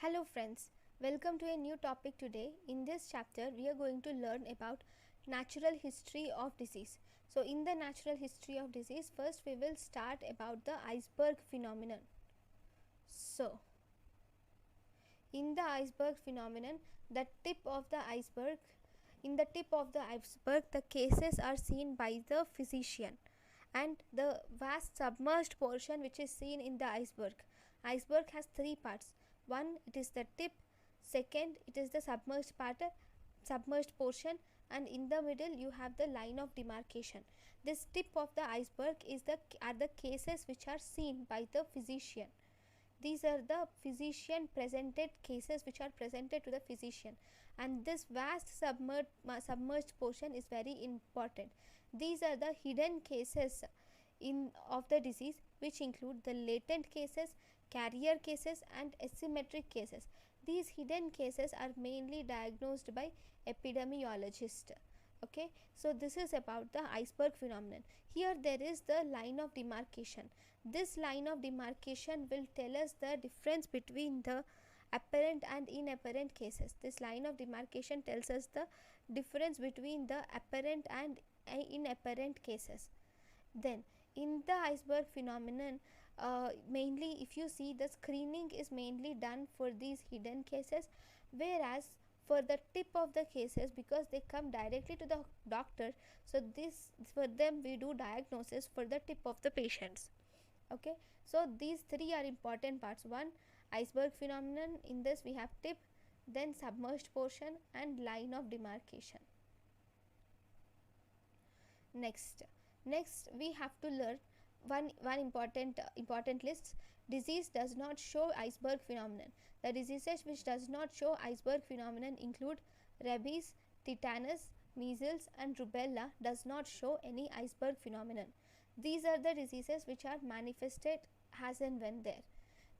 Hello friends, welcome to a new topic today. In this chapter, we are going to learn about natural history of disease. So in the natural history of disease, first we will start about the iceberg phenomenon. So in the iceberg phenomenon, the tip of the iceberg, in the tip of the iceberg, the cases are seen by the physician and the vast submerged portion which is seen in the iceberg. Iceberg has three parts. One, it is the tip. Second, it is the submerged portion, and in the middle you have the line of demarcation. This tip of the iceberg are the cases which are seen by the physician. These are the physician presented cases which are presented to the physician, and this vast submerged portion is very important. These are the hidden cases of the disease, which include the latent cases, carrier cases and asymmetric cases. These hidden cases are mainly diagnosed by epidemiologists. Okay, so this is about the iceberg phenomenon. Here there is the line of demarcation. This line of demarcation will tell us the difference between the apparent and inapparent cases. This line of demarcation tells us the difference between the apparent and inapparent cases. Then in the iceberg phenomenon, mainly if you see, the screening is mainly done for these hidden cases, whereas for the tip of the cases, because they come directly to the doctor, so this for them we do diagnosis for the tip of the patients. Okay, so these three are important parts. One, iceberg phenomenon. In this we have tip, then submerged portion and line of demarcation. Next we have to learn one important list. Disease does not show iceberg phenomenon. The diseases which does not show iceberg phenomenon include rabies, tetanus, measles and rubella does not show any iceberg phenomenon. These are the diseases which are manifested as and when there.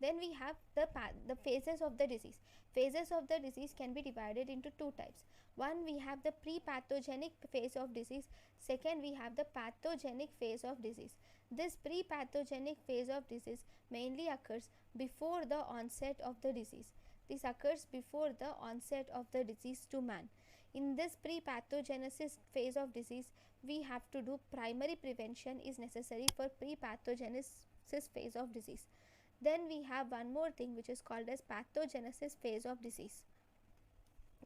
Then we have the phases of the disease. Phases of the disease can be divided into two types. One, we have the pre-pathogenic phase of disease. Second, we have the pathogenic phase of disease. This pre-pathogenic phase of disease mainly occurs before the onset of the disease. This occurs before the onset of the disease to man. In this pre-pathogenesis phase of disease, we have to do primary prevention is necessary for pre-pathogenesis phase of disease. Then we have one more thing which is called as pathogenesis phase of disease.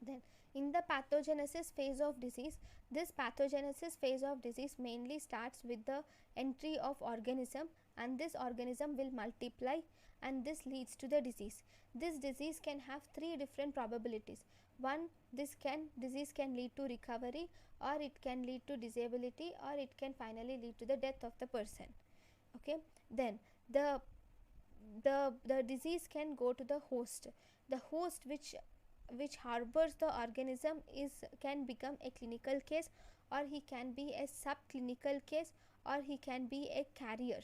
Then in the pathogenesis phase of disease, this pathogenesis phase of disease mainly starts with the entry of organism, and this organism will multiply and this leads to the disease. This disease can have three different probabilities. One, disease can lead to recovery, or it can lead to disability, or it can finally lead to the death of the person. Okay, then the disease can go to the host. The host which harbors the organism can become a clinical case, or he can be a subclinical case, or he can be a carrier.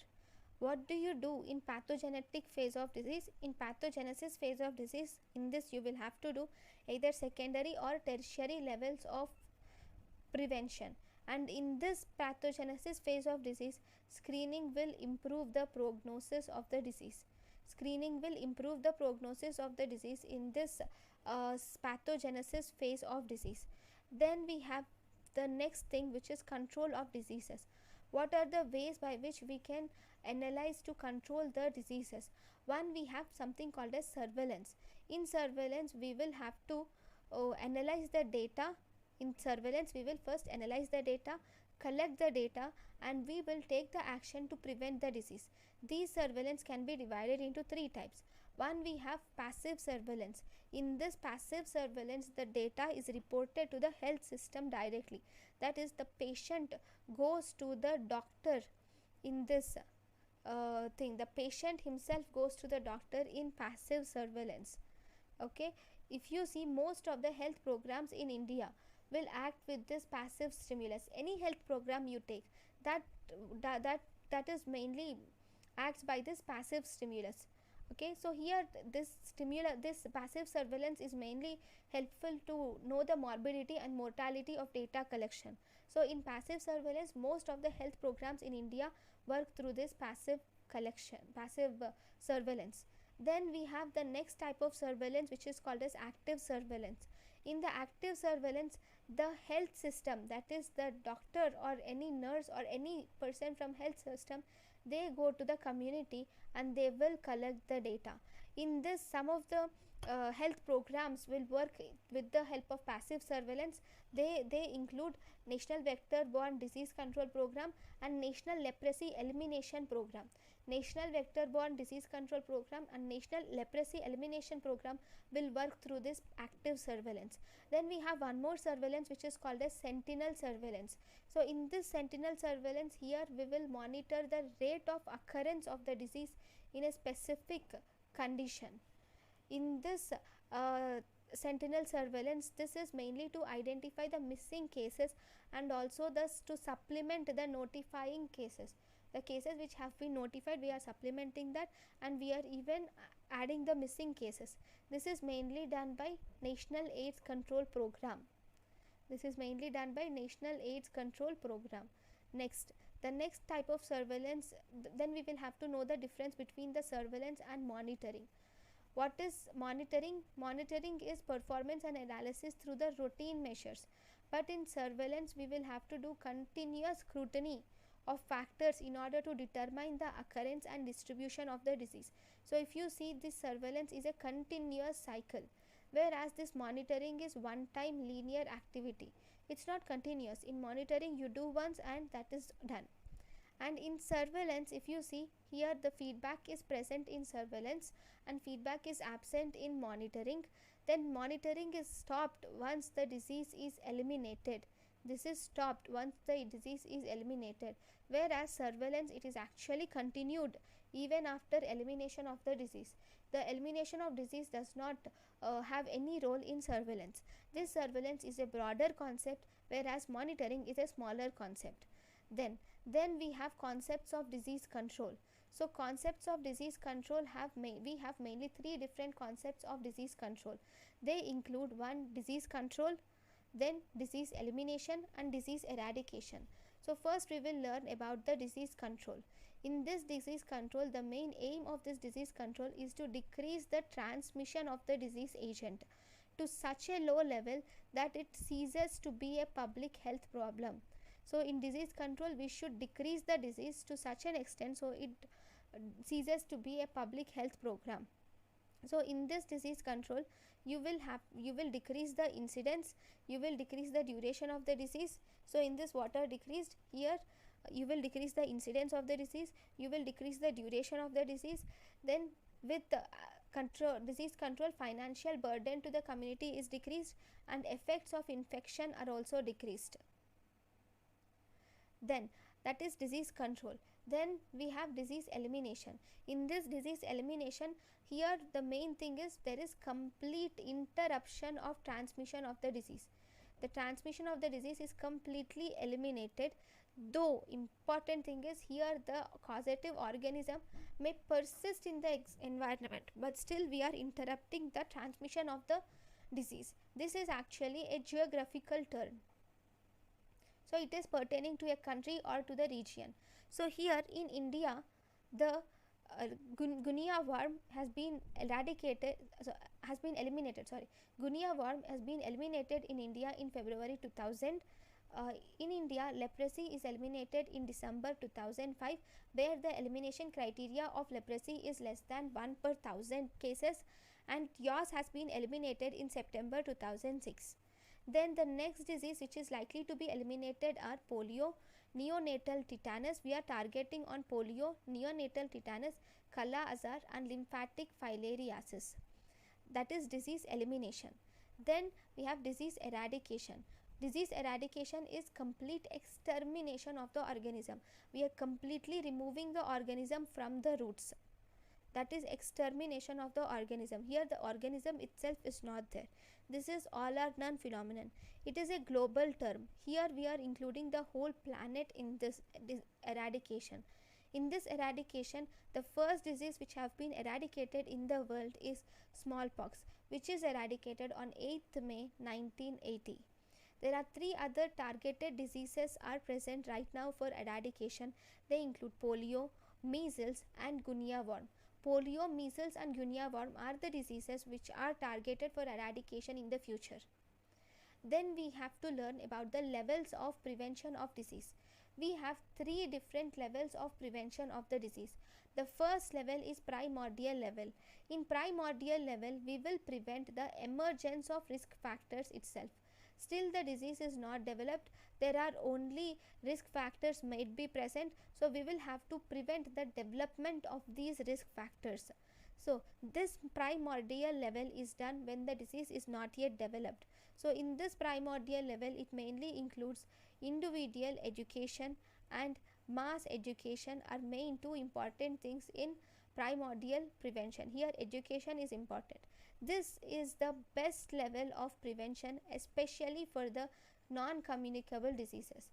What do you do in pathogenetic phase of disease? In pathogenesis phase of disease, in this you will have to do either secondary or tertiary levels of prevention. And in this pathogenesis phase of disease, screening will improve the prognosis of the disease. Screening will improve the prognosis of the disease in this pathogenesis phase of disease. Then we have the next thing, which is control of diseases. What are the ways by which we can analyze to control the diseases? One, we have something called as surveillance. In surveillance, we will have to analyze the data. In surveillance, we will first analyze the data, collect the data, and we will take the action to prevent the disease. These surveillance can be divided into three types. One, we have passive surveillance. In this passive surveillance, the data is reported to the health system directly. That is, the patient goes to the doctor in this thing. The patient himself goes to the doctor in passive surveillance. Okay, if you see, most of the health programs in India will act with this passive stimulus. Any health program you take, that is mainly acts by this passive stimulus. Okay, so here this passive surveillance is mainly helpful to know the morbidity and mortality of data collection. So in passive surveillance, most of the health programs in India work through this passive surveillance. Then we have the next type of surveillance, which is called as active surveillance. In the active surveillance, the health system, that is the doctor or any nurse or any person from health system, they go to the community and they will collect the data. In this, some of the health programs will work with the help of passive surveillance. They include National Vector Borne Disease Control Program and National Leprosy Elimination Program. National Vector Borne Disease Control Program and National Leprosy Elimination Program will work through this active surveillance. Then we have one more surveillance, which is called as sentinel surveillance. So in this sentinel surveillance, here we will monitor the rate of occurrence of the disease in a specific condition. In this sentinel surveillance, this is mainly to identify the missing cases and also thus to supplement the notifying cases. The cases which have been notified, we are supplementing that, and we are even adding the missing cases. This is mainly done by National AIDS Control Program. This is mainly done by National AIDS Control Program. Next, the next type of surveillance, then we will have to know the difference between the surveillance and monitoring. What is monitoring? Monitoring is performance and analysis through the routine measures, but in surveillance we will have to do continuous scrutiny of factors in order to determine the occurrence and distribution of the disease. So if you see, this surveillance is a continuous cycle, whereas this monitoring is one time linear activity. It's not continuous. In monitoring you do once and that is done. And in surveillance, if you see here, the feedback is present in surveillance and feedback is absent in monitoring. Then monitoring is stopped once the disease is eliminated. This is stopped once the disease is eliminated, whereas surveillance, it is actually continued even after elimination of the disease. The elimination of disease does not have any role in surveillance. This surveillance is a broader concept, whereas monitoring is a smaller concept. Then we have concepts of disease control. So concepts of disease control we have mainly three different concepts of disease control. They include: one, disease control, then disease elimination, and disease eradication. So first we will learn about the disease control. In this disease control, the main aim of this disease control is to decrease the transmission of the disease agent to such a low level that it ceases to be a public health problem. So in disease control, we should decrease the disease to such an extent so it ceases to be a public health program. So in this disease control, you will decrease the incidence, you will decrease the duration of the disease. So in this, what are decreased here? You will decrease the incidence of the disease, you will decrease the duration of the disease. Then with disease control, financial burden to the community is decreased and effects of infection are also decreased. Then that is disease control. Then we have disease elimination. In this disease elimination, here the main thing is there is complete interruption of transmission of the disease. The transmission of the disease is completely eliminated, though important thing is here the causative organism may persist in the environment, but still we are interrupting the transmission of the disease. This is actually a geographical term. So it is pertaining to a country or to the region. So here in India, the guinea worm has been eliminated. Guinea worm has been eliminated in India in February 2000. In India, leprosy is eliminated in December 2005, where the elimination criteria of leprosy is less than 1 per 1000 cases, and yaws has been eliminated in September 2006. Then the next disease which is likely to be eliminated are polio, neonatal tetanus. We are targeting on polio, neonatal tetanus, Kala Azar and lymphatic filariasis. That is disease elimination. Then we have disease eradication. Disease eradication is complete extermination of the organism. We are completely removing the organism from the roots. That is extermination of the organism. Here the organism itself is not there. This is all or none phenomenon. It is a global term. Here we are including the whole planet in this eradication. In this eradication, the first disease which have been eradicated in the world is smallpox, which is eradicated on 8th May 1980. There are three other targeted diseases are present right now for eradication. They include polio, measles and guinea worm. polio, measles and guinea worm are the diseases which are targeted for eradication in the future. Then we have to learn about the levels of prevention of disease. We have three different levels of prevention of the disease. The first level is primordial level. In primordial level, we will prevent the emergence of risk factors itself. Still the disease is not developed, there are only risk factors might be present, so we will have to prevent the development of these risk factors. So this primordial level is done when the disease is not yet developed. So in this primordial level, it mainly includes individual education and mass education are main two important things in primordial prevention. Here education is important. This is the best level of prevention, especially for the non-communicable diseases.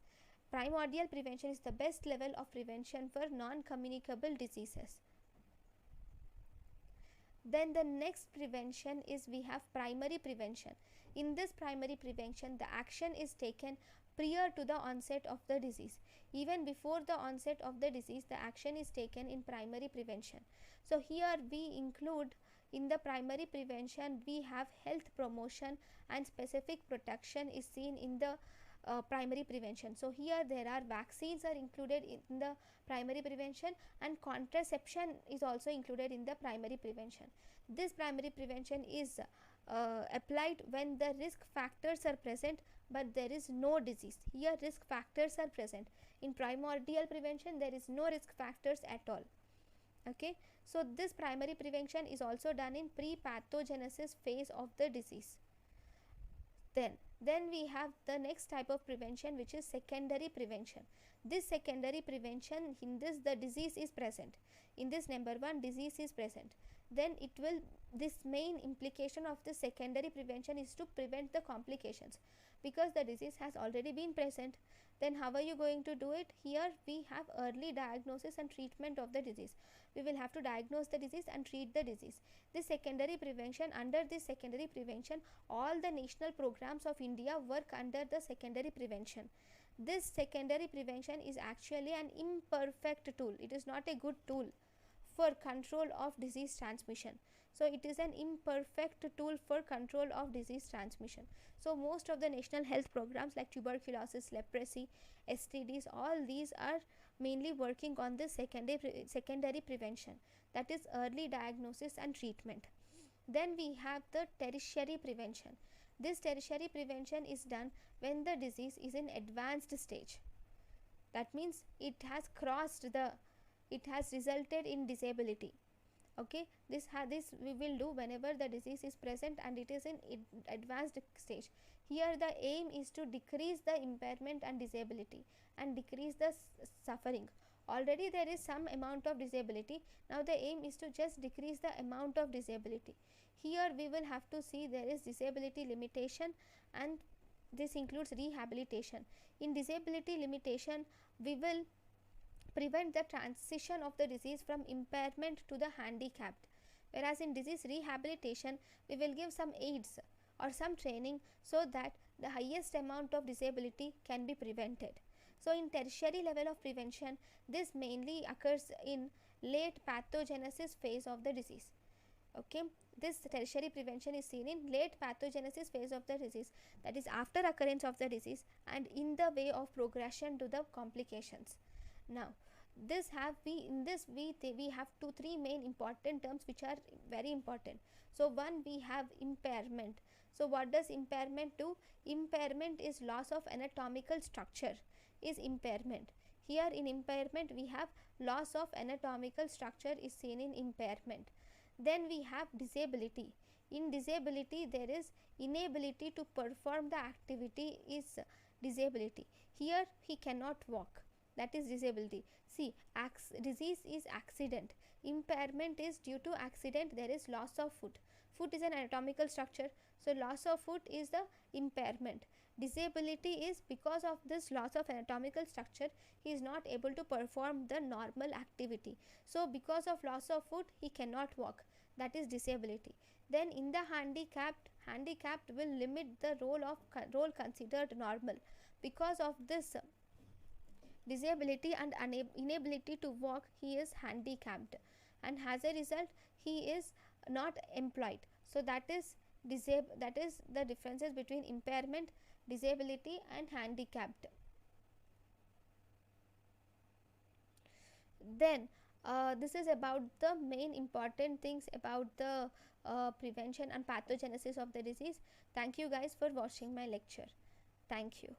Primordial prevention is the best level of prevention for non-communicable diseases. Then the next prevention is we have primary prevention. In this primary prevention, the action is taken prior to the onset of the disease. Even before the onset of the disease, the action is taken in primary prevention. So here we include, in the primary prevention, we have health promotion and specific protection is seen in the primary prevention. So here there are vaccines are included in the primary prevention, and contraception is also included in the primary prevention. This primary prevention is applied when the risk factors are present but there is no disease. Here risk factors are present. In primordial prevention there is no risk factors at all. Okay, so this primary prevention is also done in pre-pathogenesis phase of the disease. Then we have the next type of prevention, which is secondary prevention. This secondary prevention, in this the disease is present. In this number 1 disease is present. Then it will, this main implication of the secondary prevention is to prevent the complications, because the disease has already been present. Then how are you going to do it? Here we have early diagnosis and treatment of the disease. We will have to diagnose the disease and treat the disease. This secondary prevention, under this secondary prevention, all the national programs of India work under the secondary prevention. This secondary prevention is actually an imperfect tool. It is not a good tool for control of disease transmission. So it is an imperfect tool for control of disease transmission. So most of the national health programs like tuberculosis, leprosy, STDs, all these are mainly working on the secondary prevention, that is early diagnosis and treatment. Then we have the tertiary prevention. This tertiary prevention is done when the disease is in advanced stage. That means it has resulted in disability. Okay, this we will do whenever the disease is present and it is in advanced stage. Here the aim is to decrease the impairment and disability and decrease the suffering. Already there is some amount of disability. Now the aim is to just decrease the amount of disability. Here we will have to see there is disability limitation, and this includes rehabilitation. In disability limitation, we will prevent the transition of the disease from impairment to the handicapped, whereas in disease rehabilitation we will give some aids or some training so that the highest amount of disability can be prevented. So in tertiary level of prevention, this mainly occurs in late pathogenesis phase of the disease. Okay, this tertiary prevention is seen in late pathogenesis phase of the disease, that is after occurrence of the disease and in the way of progression to the complications. Now this have we have 2-3 main important terms which are very important. So one, we have impairment. So what does impairment do? Impairment is loss of anatomical structure is impairment. Here in impairment we have loss of anatomical structure is seen in impairment. Then we have disability. In disability there is inability to perform the activity is disability. Here he cannot walk, that is disability. See, disease is accident. Impairment is due to accident, there is loss of foot. Foot is an anatomical structure, so loss of foot is the impairment. Disability is because of this loss of anatomical structure, he is not able to perform the normal activity. So because of loss of foot, he cannot walk, that is disability. Then in the handicapped will limit the role considered normal. Because of this disability and inability to walk, he is handicapped. and as a result he is not employed. So that is the differences between impairment, disability and handicapped. Then this is about the main important things about the prevention and pathogenesis of the disease. Thank you guys for watching my lecture. Thank you.